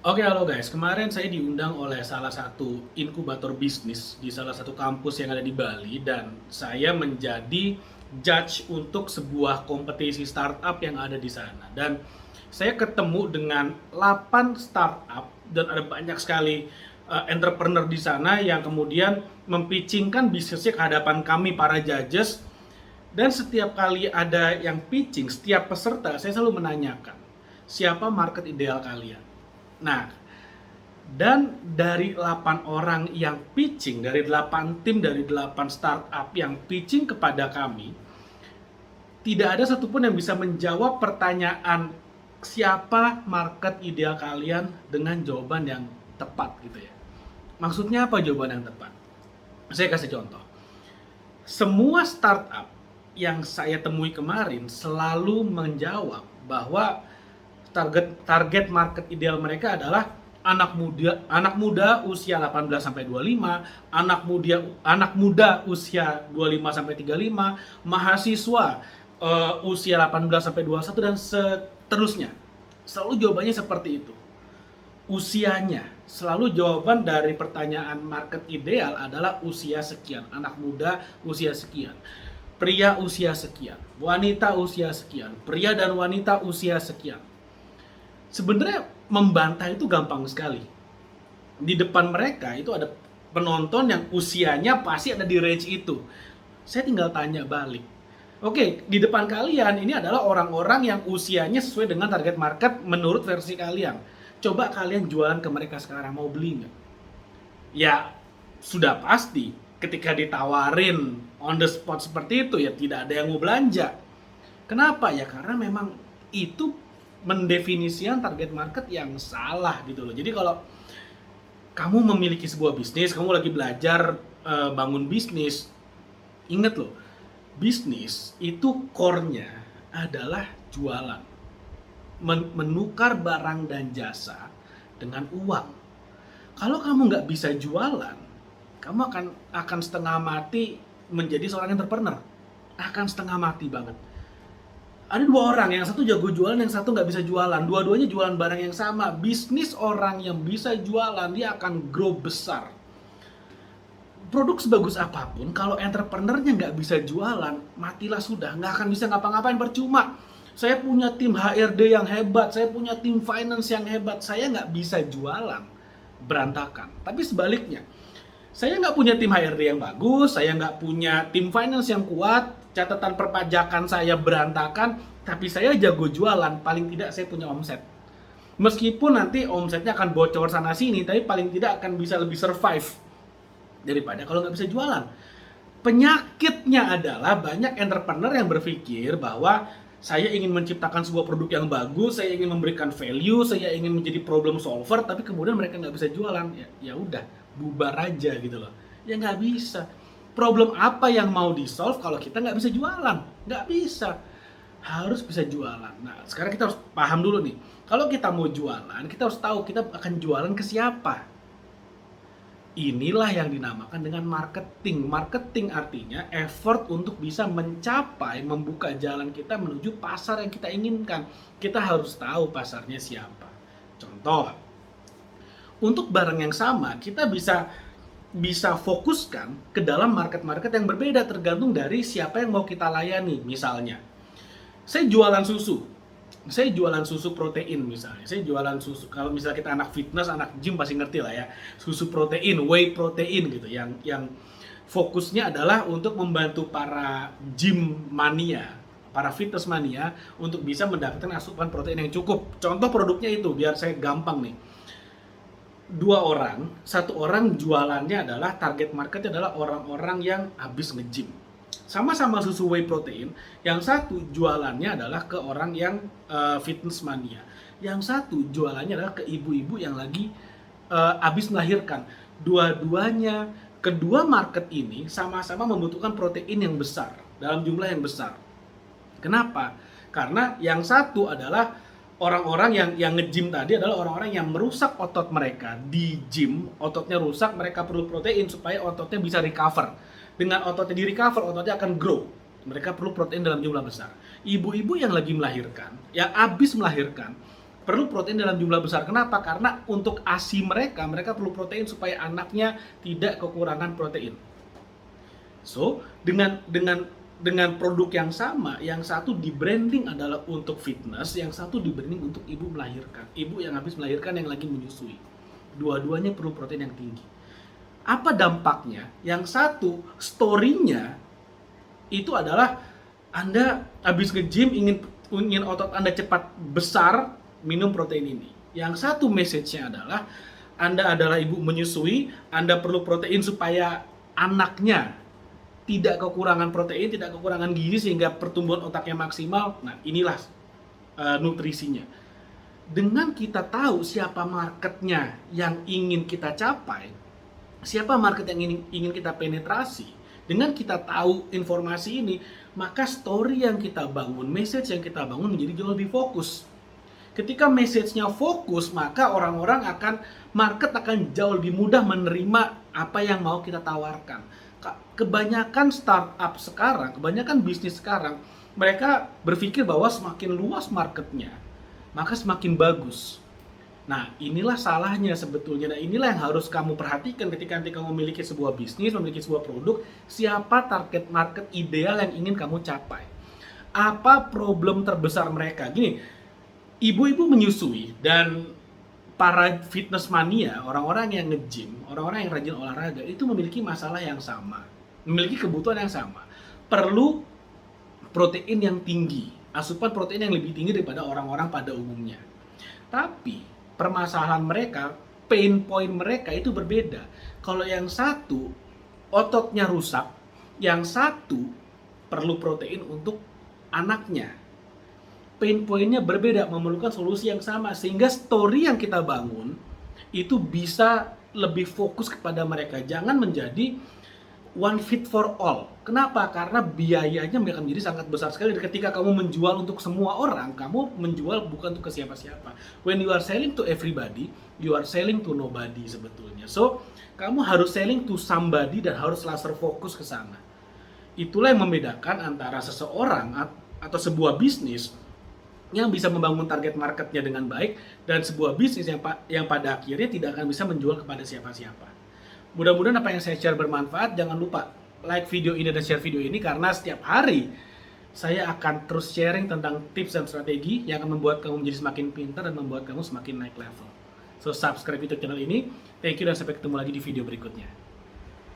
Oke, halo guys. Kemarin saya diundang oleh salah satu inkubator bisnis di salah satu kampus yang ada di Bali dan saya menjadi judge untuk sebuah kompetisi startup yang ada di sana. Dan saya ketemu dengan 8 startup dan ada banyak sekali entrepreneur di sana yang kemudian mempitchingkan bisnisnya ke hadapan kami para judges. Dan setiap kali ada yang pitching, setiap peserta saya selalu menanyakan, siapa market ideal kalian? Nah, dan dari 8 orang yang pitching, dari 8 tim, dari 8 startup yang pitching kepada kami, tidak ada satupun yang bisa menjawab pertanyaan siapa market ideal kalian dengan jawaban yang tepat gitu ya. Maksudnya apa jawaban yang tepat? Saya kasih contoh. Semua startup yang saya temui kemarin selalu menjawab bahwa target target market ideal mereka adalah anak muda usia 18 sampai 25, anak muda usia 25 sampai 35, mahasiswa usia 18 sampai 21 dan seterusnya. Selalu jawabannya seperti itu. Usianya, selalu jawaban dari pertanyaan market ideal adalah usia sekian, anak muda usia sekian, pria usia sekian, wanita usia sekian, pria dan wanita usia sekian. Sebenarnya membantah itu gampang sekali. Di depan mereka itu ada penonton yang usianya pasti ada di range itu. Saya tinggal tanya balik. Oke, di depan kalian ini adalah orang-orang yang usianya sesuai dengan target market menurut versi kalian. Coba kalian jualan ke mereka sekarang, mau beli nggak? Ya, sudah pasti ketika ditawarin on the spot seperti itu ya tidak ada yang mau belanja. Kenapa? Ya karena memang itu mendefinisikan target market yang salah gitu loh. Jadi kalau kamu memiliki sebuah bisnis, kamu lagi belajar bangun bisnis, inget loh, bisnis itu core-nya adalah jualan, menukar barang dan jasa dengan uang. Kalau kamu nggak bisa jualan, kamu akan setengah mati menjadi seorang entrepreneur, akan setengah mati banget. Ada dua orang, yang satu jago jualan, yang satu nggak bisa jualan. Dua-duanya jualan barang yang sama. Bisnis orang yang bisa jualan, dia akan grow besar. Produk sebagus apapun, kalau entrepreneurnya nggak bisa jualan, matilah sudah. Nggak akan bisa ngapa-ngapain, percuma. Saya punya tim HRD yang hebat, saya punya tim finance yang hebat, saya nggak bisa jualan, berantakan. Tapi sebaliknya, saya nggak punya tim HRD yang bagus, saya nggak punya tim finance yang kuat, catatan perpajakan saya berantakan, tapi saya jago jualan, paling tidak saya punya omset. Meskipun nanti omsetnya akan bocor sana sini, tapi paling tidak akan bisa lebih survive daripada kalau nggak bisa jualan. Penyakitnya adalah banyak entrepreneur yang berpikir bahwa saya ingin menciptakan sebuah produk yang bagus, saya ingin memberikan value, saya ingin menjadi problem solver, tapi kemudian mereka nggak bisa jualan. Ya udah, bubar aja gitu loh. Ya nggak bisa. Problem apa yang mau di solve kalau kita nggak bisa jualan? Nggak bisa. Harus bisa jualan. Nah, sekarang kita harus paham dulu nih. Kalau kita mau jualan, kita harus tahu kita akan jualan ke siapa. Inilah yang dinamakan dengan marketing. Marketing artinya effort untuk bisa mencapai, membuka jalan kita menuju pasar yang kita inginkan. Kita harus tahu pasarnya siapa. Contoh, untuk barang yang sama, kita bisa fokuskan ke dalam market-market yang berbeda tergantung dari siapa yang mau kita layani. Misalnya, saya jualan susu. Saya jualan susu protein misalnya. Saya jualan susu. Kalau misalnya kita anak fitness, anak gym pasti ngerti lah ya. Susu protein, whey protein gitu. Yang fokusnya adalah untuk membantu para gym mania, para fitness mania untuk bisa mendapatkan asupan protein yang cukup. Contoh produknya itu biar saya gampang nih. Dua orang, satu orang jualannya adalah target marketnya adalah orang-orang yang habis nge-gym. Sama-sama susu whey protein, yang satu jualannya adalah ke orang yang fitness mania. Yang satu jualannya adalah ke ibu-ibu yang lagi habis melahirkan. Dua-duanya, kedua market ini sama-sama membutuhkan protein yang besar, dalam jumlah yang besar. Kenapa? Karena yang satu adalah orang-orang yang nge-gym tadi adalah orang-orang yang merusak otot mereka di gym, ototnya rusak, mereka perlu protein supaya ototnya bisa recover. Dengan ototnya di recover, ototnya akan grow. Mereka perlu protein dalam jumlah besar. Ibu-ibu yang lagi melahirkan, yang habis melahirkan, perlu protein dalam jumlah besar. Kenapa? Karena untuk ASI mereka perlu protein supaya anaknya tidak kekurangan protein. So, dengan produk yang sama, yang satu di branding adalah untuk fitness, yang satu di branding untuk ibu melahirkan. Ibu yang habis melahirkan, yang lagi menyusui. Dua-duanya perlu protein yang tinggi. Apa dampaknya? Yang satu, story-nya itu adalah Anda habis nge-gym, ingin otot Anda cepat besar, minum protein ini. Yang satu message-nya adalah Anda adalah ibu menyusui, Anda perlu protein supaya anaknya tidak kekurangan protein, tidak kekurangan gizi sehingga pertumbuhan otaknya maksimal. Nah, inilah nutrisinya. Dengan kita tahu siapa marketnya yang ingin kita capai, siapa market yang ingin kita penetrasi, dengan kita tahu informasi ini, maka story yang kita bangun, message yang kita bangun menjadi jauh lebih fokus. Ketika message-nya fokus, maka market akan jauh lebih mudah menerima apa yang mau kita tawarkan. Kebanyakan startup sekarang, kebanyakan bisnis sekarang, mereka berpikir bahwa semakin luas marketnya, maka semakin bagus. Nah, inilah salahnya sebetulnya. Nah, inilah yang harus kamu perhatikan ketika nanti kamu memiliki sebuah bisnis, memiliki sebuah produk. Siapa target market ideal yang ingin kamu capai? Apa problem terbesar mereka? Gini, ibu-ibu menyusui dan para fitness mania, orang-orang yang nge-gym, orang-orang yang rajin olahraga, itu memiliki masalah yang sama, memiliki kebutuhan yang sama. Perlu protein yang tinggi, asupan protein yang lebih tinggi daripada orang-orang pada umumnya. Tapi permasalahan mereka, pain point mereka itu berbeda. Kalau yang satu ototnya rusak, yang satu perlu protein untuk anaknya. Pain point-nya berbeda, memerlukan solusi yang sama, sehingga story yang kita bangun itu bisa lebih fokus kepada mereka. Jangan menjadi one fit for all. Kenapa? Karena biayanya akan menjadi sangat besar sekali. Ketika kamu menjual untuk semua orang, kamu menjual bukan untuk ke siapa-siapa. When you are selling to everybody, you are selling to nobody sebetulnya. So, kamu harus selling to somebody dan harus laser fokus ke sana. Itulah yang membedakan antara seseorang atau sebuah bisnis yang bisa membangun target marketnya dengan baik dan sebuah bisnis yang pada akhirnya tidak akan bisa menjual kepada siapa-siapa. Mudah-mudahan apa yang saya share bermanfaat. Jangan lupa like video ini dan share video ini, karena setiap hari saya akan terus sharing tentang tips dan strategi yang akan membuat kamu menjadi semakin pintar dan membuat kamu semakin naik level. So, subscribe YouTube channel ini. Thank you dan sampai ketemu lagi di video berikutnya.